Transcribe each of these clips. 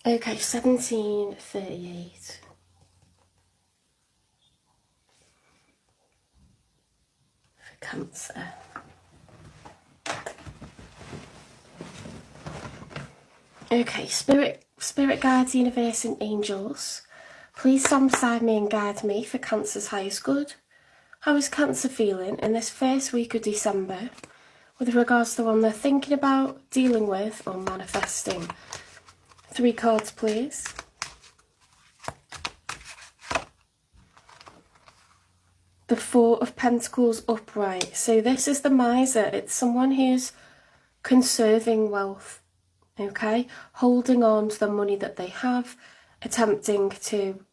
Okay, 1738. For Cancer. Okay, spirit guides, universe and angels, please stand beside me and guide me for Cancer's highest good. How is Cancer feeling in this first week of December with regards to the one they're thinking about, dealing with or manifesting? 3 cards, please. The 4 of Pentacles upright. So this is the miser. It's someone who's conserving wealth, okay? Holding on to the money that they have, attempting to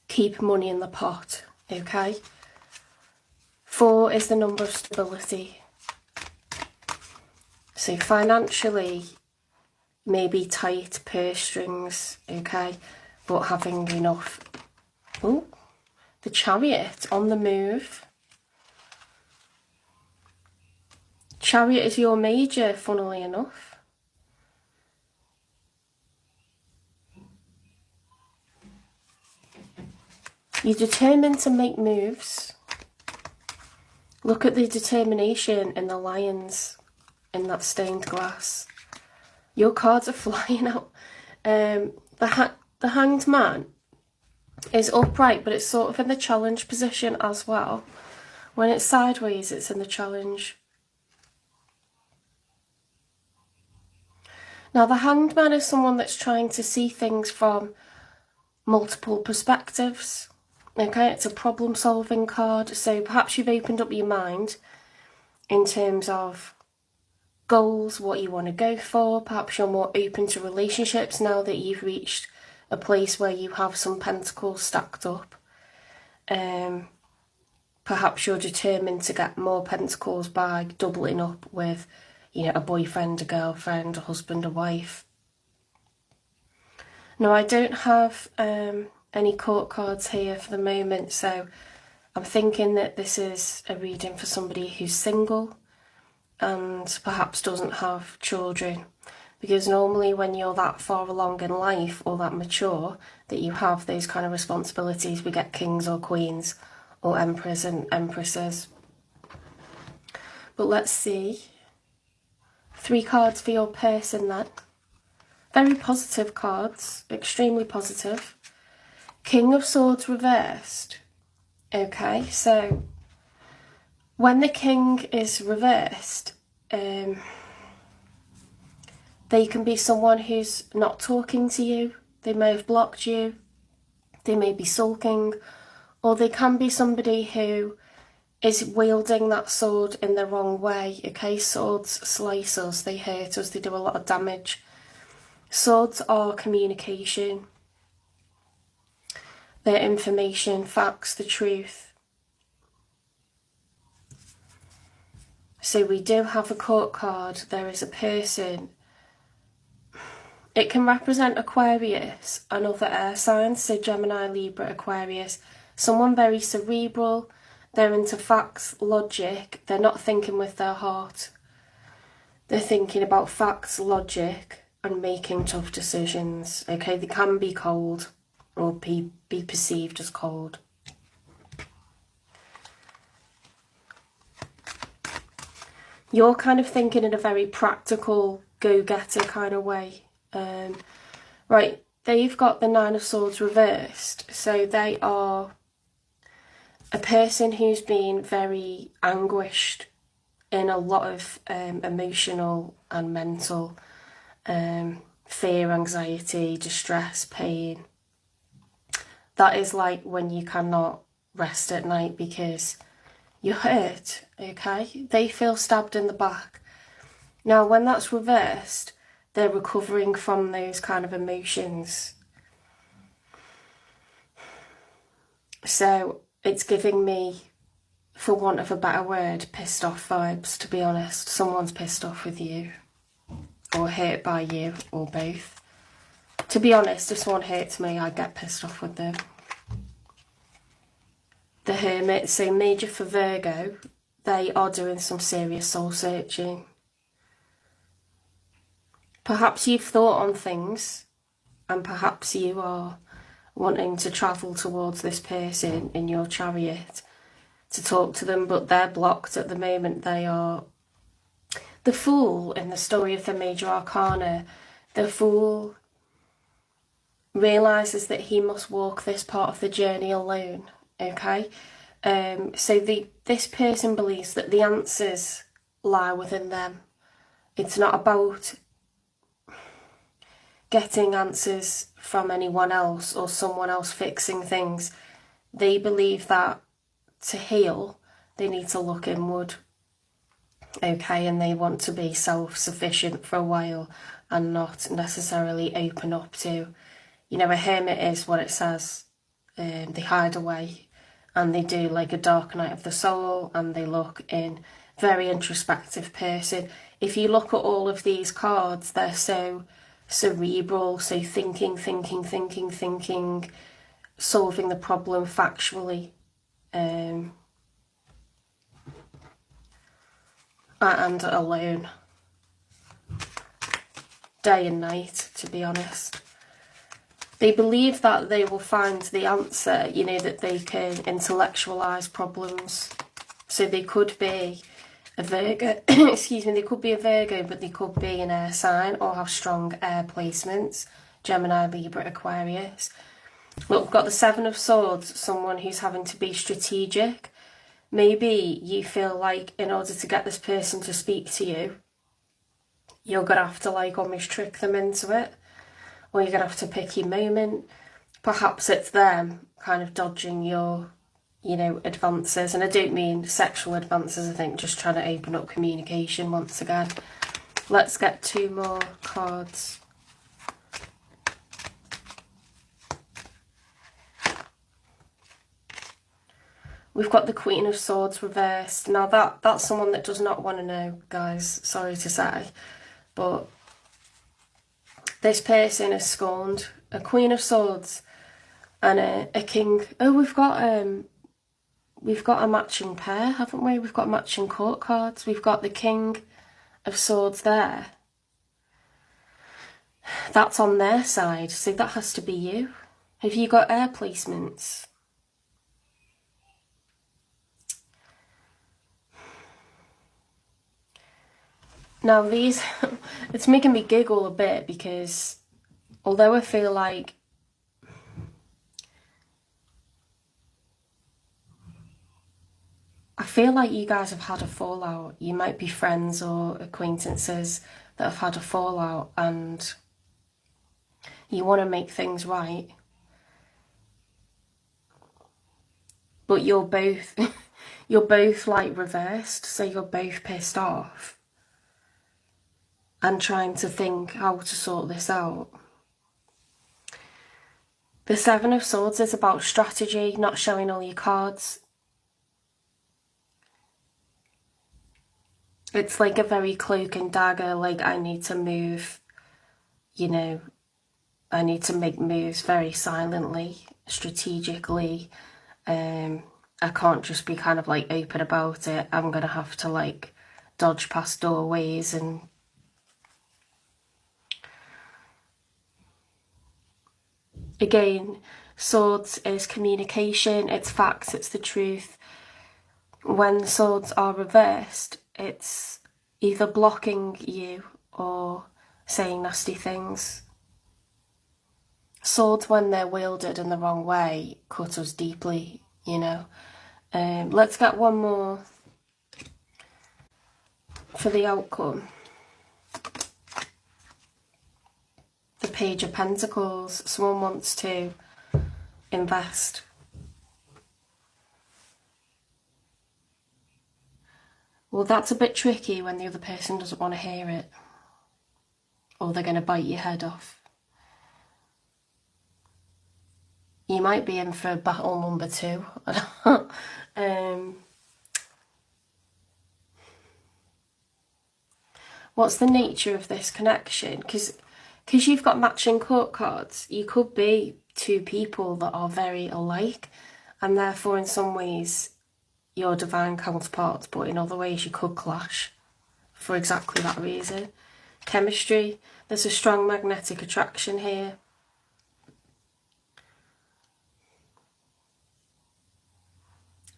keep money in the pot, okay? 4 is the number of stability. So financially, maybe tight purse strings, okay? But having enough. Oh, the Chariot on the move. Chariot is your major, funnily enough. You're determined to make moves. Look at the determination in the lions in that stained glass. Your cards are flying out. The Hanged Man is upright, but it's sort of in the challenge position as well. When it's sideways, it's in the challenge. Now, the Hanged Man is someone that's trying to see things from multiple perspectives. Okay, it's a problem-solving card, so perhaps you've opened up your mind in terms of goals, what you want to go for. Perhaps you're more open to relationships now that you've reached a place where you have some pentacles stacked up. Perhaps you're determined to get more pentacles by doubling up with, you know, a boyfriend, a girlfriend, a husband, a wife. Now, I don't have any court cards here for the moment, so I'm thinking that this is a reading for somebody who's single and perhaps doesn't have children, because normally when you're that far along in life or that mature that you have those kind of responsibilities, we get kings or queens or emperors and empresses. But let's see. 3 cards for your person then. Very positive cards, extremely positive. King of Swords reversed. Okay, so when the king is reversed, they can be someone who's not talking to you. They may have blocked you. They may be sulking. Or they can be somebody who is wielding that sword in the wrong way. Okay, swords slice us, they hurt us, they do a lot of damage. Swords are communication. They're information, facts, the truth. So we do have a court card. There is a person. It can represent Aquarius and other air signs, so Gemini, Libra, Aquarius. Someone very cerebral. They're into facts, logic. They're not thinking with their heart. They're thinking about facts, logic, and making tough decisions. Okay, they can be cold or be perceived as cold. You're kind of thinking in a very practical, go-getter kind of way. Right, they've got the 9 of Swords reversed. So they are a person who's been very anguished in a lot of emotional and mental fear, anxiety, distress, pain. That is like when you cannot rest at night because you're hurt, okay? They feel stabbed in the back. Now, when that's reversed, they're recovering from those kind of emotions. So it's giving me, for want of a better word, pissed off vibes, to be honest. Someone's pissed off with you, or hurt by you, or both. To be honest, if someone hurts me, I get pissed off with them. The Hermit, so major for Virgo, they are doing some serious soul searching. Perhaps you've thought on things and perhaps you are wanting to travel towards this person in your chariot to talk to them, but they're blocked at the moment. They are the Fool in the story of the Major Arcana. The Fool realises that he must walk this part of the journey alone, okay? So this person believes that the answers lie within them. It's not about getting answers from anyone else or someone else fixing things. They believe that to heal, they need to look inward, okay? And they want to be self-sufficient for a while and not necessarily open up to, you know, a hermit is what it says. They hide away and they do like a dark night of the soul, and they look in very introspective person. If you look at all of these cards, they're so cerebral, so thinking, solving the problem factually, and alone, day and night, to be honest. They believe that they will find the answer, you know, that they can intellectualize problems. So they could be a Virgo, excuse me, they could be a Virgo, but they could be an air sign or have strong air placements, Gemini, Libra, Aquarius. Look, we've got the Seven of Swords, someone who's having to be strategic. Maybe you feel like in order to get this person to speak to you, you're going to have to like almost trick them into it. Or you're going to have to pick your moment. Perhaps it's them kind of dodging your, you know, advances. And I don't mean sexual advances, I think just trying to open up communication once again. Let's get 2 more cards. We've got the Queen of Swords reversed. Now that's someone that does not want to know, guys. Sorry to say. But this person is scorned. A Queen of Swords and a King. Oh, we've got a matching pair, haven't we? We've got matching court cards. We've got the King of Swords there. That's on their side, so that has to be you. Have you got air placements? Now these, it's making me giggle a bit because although I feel like you guys have had a fallout. You might be friends or acquaintances that have had a fallout and you want to make things right. But you're both, you're both like reversed, so you're both pissed off and trying to think how to sort this out. The Seven of Swords is about strategy, not showing all your cards. It's like a very cloak and dagger, like I need to move, you know, I need to make moves very silently, strategically. I can't just be kind of like open about it. I'm going to have to like dodge past doorways and again, swords is communication, it's facts, it's the truth. When swords are reversed, it's either blocking you or saying nasty things. Swords, when they're wielded in the wrong way, cut us deeply, you know. Let's get one more for the outcome. The Page of Pentacles. Someone wants to invest. Well, that's a bit tricky when the other person doesn't want to hear it. Or they're going to bite your head off. You might be in for battle number 2. What's the nature of this connection? Because you've got matching court cards, you could be 2 people that are very alike, and therefore in some ways you're divine counterparts, but in other ways you could clash for exactly that reason. Chemistry, there's a strong magnetic attraction here.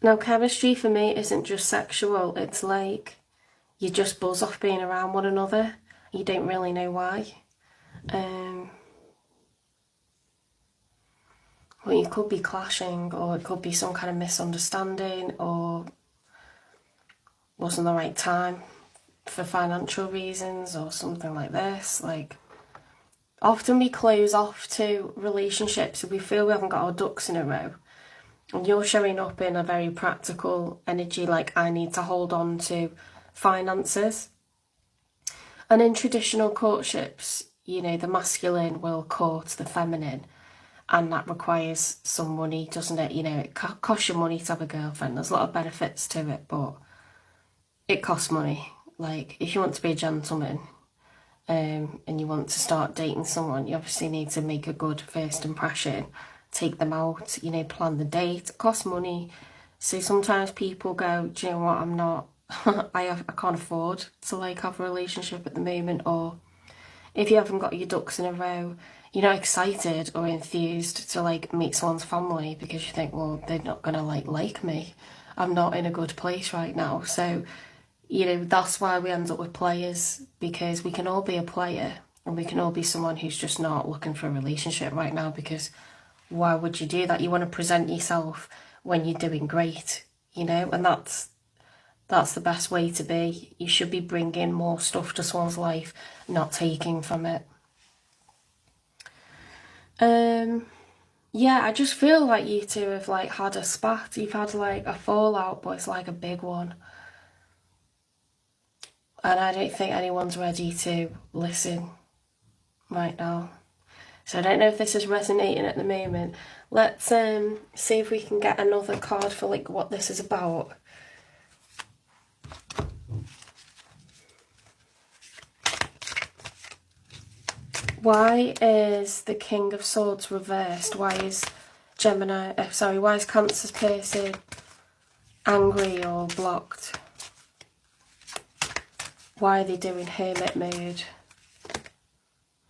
Now, chemistry for me isn't just sexual. It's like you just buzz off being around one another. You don't really know why. Well, you could be clashing, or it could be some kind of misunderstanding, or wasn't the right time for financial reasons, or something like this. Like, often we close off to relationships if we feel we haven't got our ducks in a row. And you're showing up in a very practical energy, like, I need to hold on to finances. And in traditional courtships, you know, the masculine will court the feminine, and that requires some money, doesn't it? You know, it costs you money to have a girlfriend. There's a lot of benefits to it, but it costs money. Like, if you want to be a gentleman, and you want to start dating someone, you obviously need to make a good first impression, take them out, you know, plan the date. It costs money. So sometimes people go, do you know what, I'm not, I can't afford to like have a relationship at the moment. Or if you haven't got your ducks in a row, you're not excited or enthused to like meet someone's family because you think, well, they're not gonna like me. I'm not in a good place right now. So, you know, that's why we end up with players, because we can all be a player and we can all be someone who's just not looking for a relationship right now, because why would you do that? You want to present yourself when you're doing great, you know, and that's the best way to be. You should be bringing more stuff to someone's life, not taking from it. Yeah, I just feel like you two have like had a spat. You've had like a fallout, but it's like a big one. And I don't think anyone's ready to listen right now. So I don't know if this is resonating at the moment. Let's see if we can get another card for like what this is about. Why is the King of Swords reversed? Why is why is Cancer's person angry or blocked? Why are they doing hermit mode?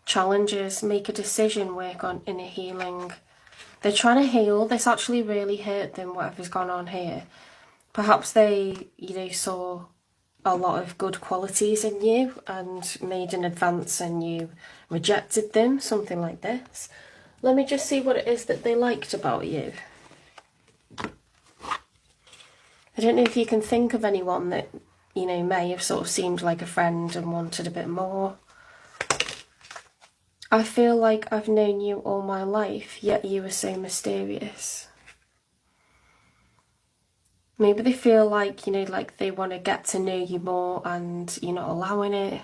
Challenges, make a decision, work on inner healing. They're trying to heal. This actually really hurt them, whatever's gone on here. Perhaps they, you know, saw a lot of good qualities in you and made an advance and you rejected them, something like this. Let me just see what it is that they liked about you. I don't know if you can think of anyone that, you know, may have sort of seemed like a friend and wanted a bit more. I feel like I've known you all my life, yet you are so mysterious. Maybe they feel like, you know, like they want to get to know you more and you're not allowing it.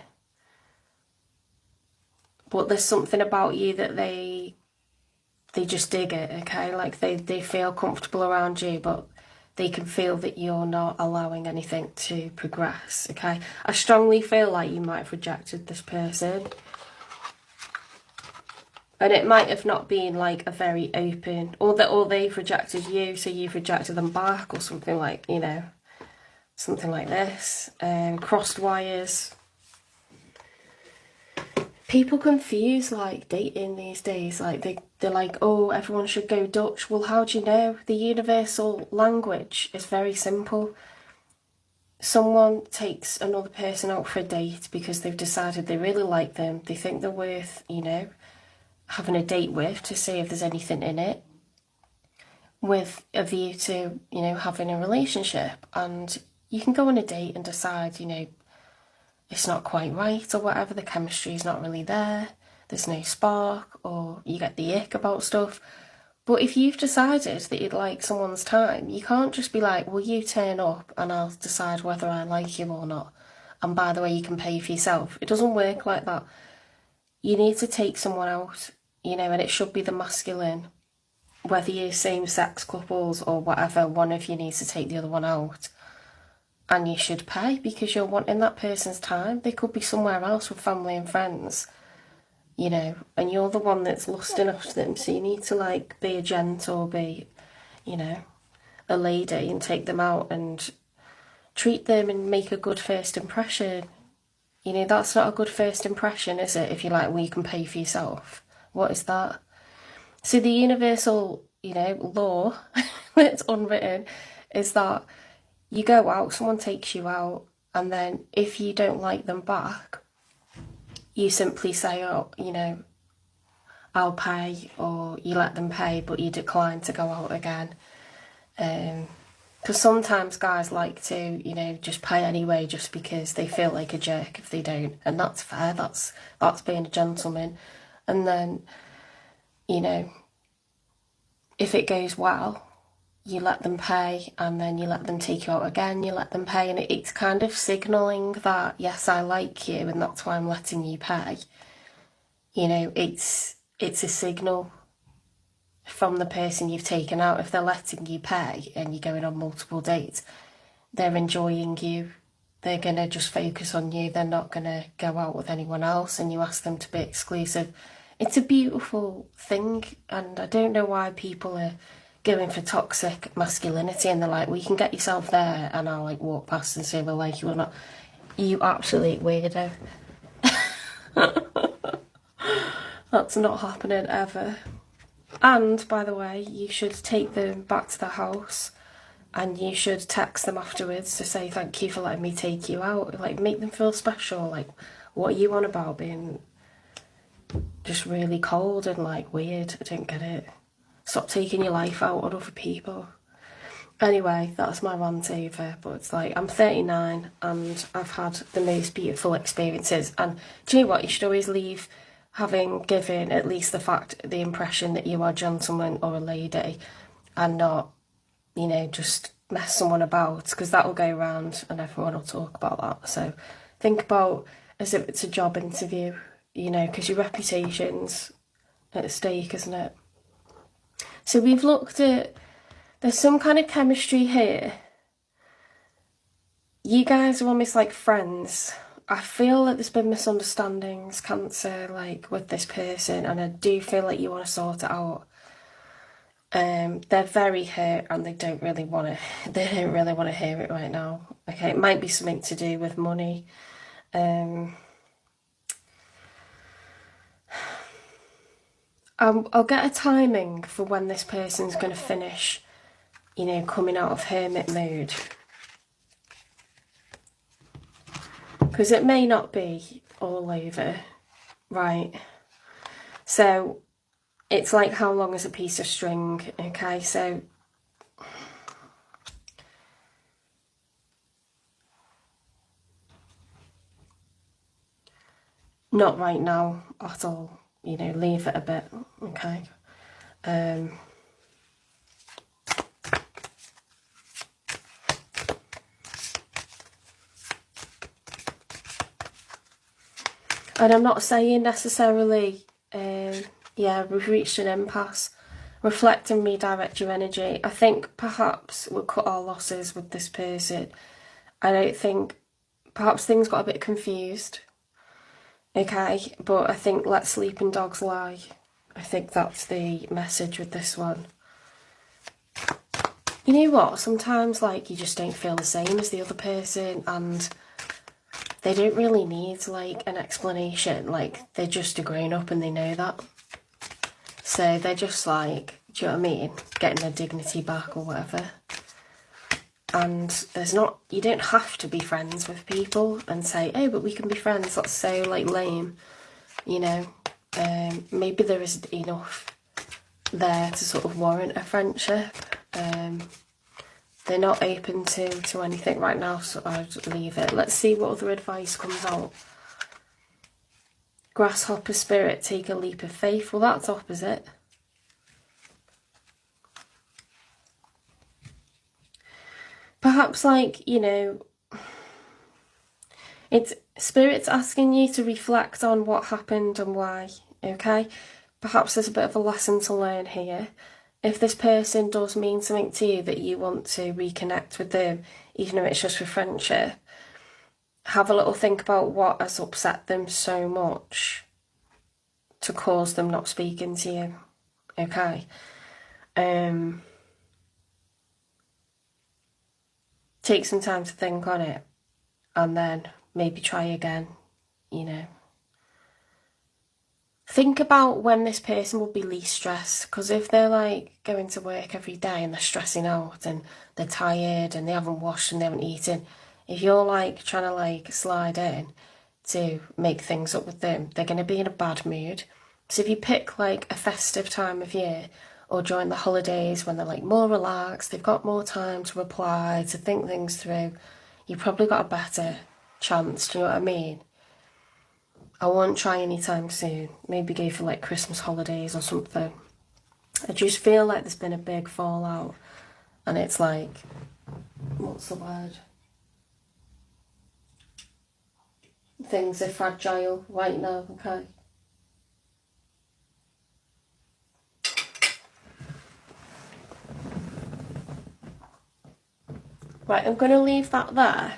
But there's something about you that they just dig it, okay? Like they feel comfortable around you, but they can feel that you're not allowing anything to progress, okay? I strongly feel like you might have rejected this person. And it might have not been like a very open, or they've rejected you, so you've rejected them back, or something like, you know, something like this. Crossed wires. People confuse like dating these days. Like they're like, oh, everyone should go Dutch. Well, how do you know? The universal language is very simple. Someone takes another person out for a date because they've decided they really like them. They think they're worth, you know, having a date with, to see if there's anything in it, with a view to, you know, having a relationship. And you can go on a date and decide, you know, it's not quite right or whatever, the chemistry is not really there, there's no spark, or you get the ick about stuff. But if you've decided that you'd like someone's time, you can't just be like, well, you turn up and I'll decide whether I like you or not. And by the way, you can pay for yourself. It doesn't work like that. You need to take someone out, you know, and it should be the masculine. Whether you're same-sex couples or whatever, one of you needs to take the other one out. And you should pay because you're wanting that person's time. They could be somewhere else with family and friends, you know, and you're the one that's lusting after them. So you need to, like, be a gent or be, you know, a lady and take them out and treat them and make a good first impression. You know, that's not a good first impression, is it? If you're like, well, you can pay for yourself. What is that? So the universal, you know, law that's unwritten is that you go out, someone takes you out, and then if you don't like them back, you simply say, oh, you know, I'll pay, or you let them pay, but you decline to go out again. Because sometimes guys like to, you know, just pay anyway just because they feel like a jerk if they don't. And that's fair, that's being a gentleman. And then, you know, if it goes well, you let them pay, and then you let them take you out again, you let them pay, and it's kind of signalling that, yes, I like you, and that's why I'm letting you pay. You know, it's a signal from the person you've taken out. If they're letting you pay and you're going on multiple dates, they're enjoying you. They're going to just focus on you. They're not going to go out with anyone else, and you ask them to be exclusive. It's a beautiful thing, and I don't know why people are going for toxic masculinity, and they're like, well, you can get yourself there and I'll like walk past and say if I like you or not. You absolute weirdo. That's not happening ever. And by the way, you should take them back to the house, and you should text them afterwards to say thank you for letting me take you out. Like, make them feel special. Like, what are you on about being just really cold and like weird? I don't get it. Stop taking your life out on other people. Anyway, that's my rant over, but it's like, I'm 39 and I've had the most beautiful experiences, and do you know what, you should always leave having given at least the impression that you are a gentleman or a lady, and not, you know, just mess someone about, because that will go around and everyone will talk about that. So think about as if it's a job interview, you know, because your reputation's at stake, isn't it? So we've looked at, there's some kind of chemistry here. You guys are almost like friends. I feel like there's been misunderstandings, Cancer, like with this person, and I do feel like you want to sort it out. They're very hurt and they don't really want to hear it right now. Okay, it might be something to do with money. I'll get a timing for when this person's going to finish, you know, coming out of hermit mode. Because it may not be all over, right? So it's like, how long is a piece of string? Okay, so not right now at all. You know, leave it a bit, okay? And I'm not saying necessarily, yeah, we've reached an impasse. Reflect and redirect your energy. I think perhaps we'll cut our losses with this person. I don't think, perhaps things got a bit confused. Okay, but I think let sleeping dogs lie. I think that's the message with this one. You know what? Sometimes, like, you just don't feel the same as the other person, and they don't really need, like, an explanation. Like, they're just a grown-up and they know that. So they're just like, do you know what I mean? Getting their dignity back or whatever. And there's not, you don't have to be friends with people and say, oh, but we can be friends. That's so, like, lame. You know, maybe there isn't enough there to sort of warrant a friendship. They're not open to anything right now, so I'd leave it. Let's see what other advice comes out. Grasshopper spirit, take a leap of faith. Well, that's opposite. Perhaps, like, you know, it's spirit's asking you to reflect on what happened and why, okay? Perhaps there's a bit of a lesson to learn here. If this person does mean something to you that you want to reconnect with them, even though it's just for friendship, have a little think about what has upset them so much to cause them not speaking to you, okay? Take some time to think on it, and then maybe try again, you know. think about when this person would be least stressed, because if they're like going to work every day and they're stressing out and they're tired and they haven't washed and they haven't eaten, if you're like trying to like slide in to make things up with them, they're going to be in a bad mood. So if you pick like a festive time of year or during the holidays when they're like more relaxed, they've got more time to reply, to think things through, you've probably got a better chance, do you know what I mean? I won't try anytime soon. Maybe go for like Christmas holidays or something. I just feel like there's been a big fallout and it's like, what's the word? Things are fragile right now, okay? Right, I'm going to leave that there.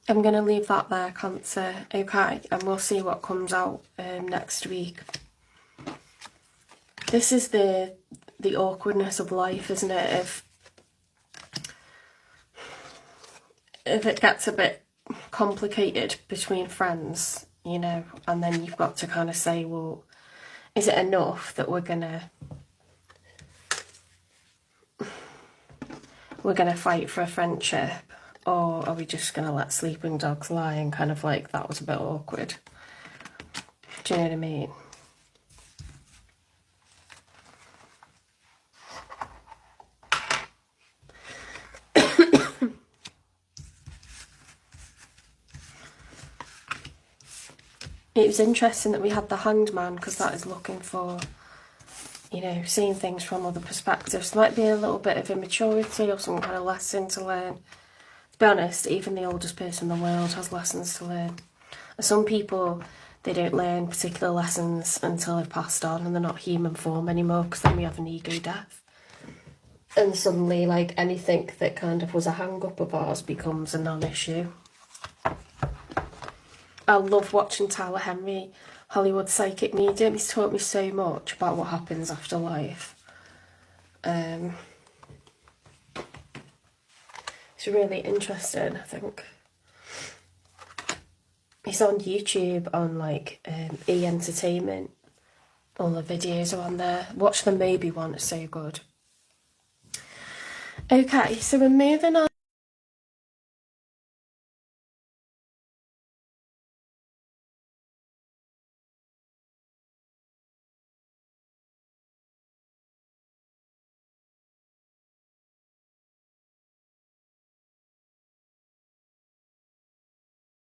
I'm going to leave that there, Cancer, okay? And we'll see what comes out next week. This is the awkwardness of life, isn't it? If it gets a bit complicated between friends, you know, and then you've got to kind of say, well, is it enough that we're gonna fight for a friendship, or are we just gonna let sleeping dogs lie? And kind of like, that was a bit awkward. Do you know what I mean? It was interesting that we had the Hanged Man, because that is looking for, you know, seeing things from other perspectives. There might be a little bit of immaturity or some kind of lesson to learn. To be honest, even the oldest person in the world has lessons to learn. Some people, they don't learn particular lessons until they've passed on and they're not human form anymore, because then we have an ego death. And suddenly, like, anything that kind of was a hang-up of ours becomes a non-issue. I love watching Tyler Henry, Hollywood Psychic Medium. He's taught me so much about what happens after life. It's really interesting, I think. He's on YouTube on like E! Entertainment. All the videos are on there. Watch the Moby one, it's so good. Okay, so we're moving on.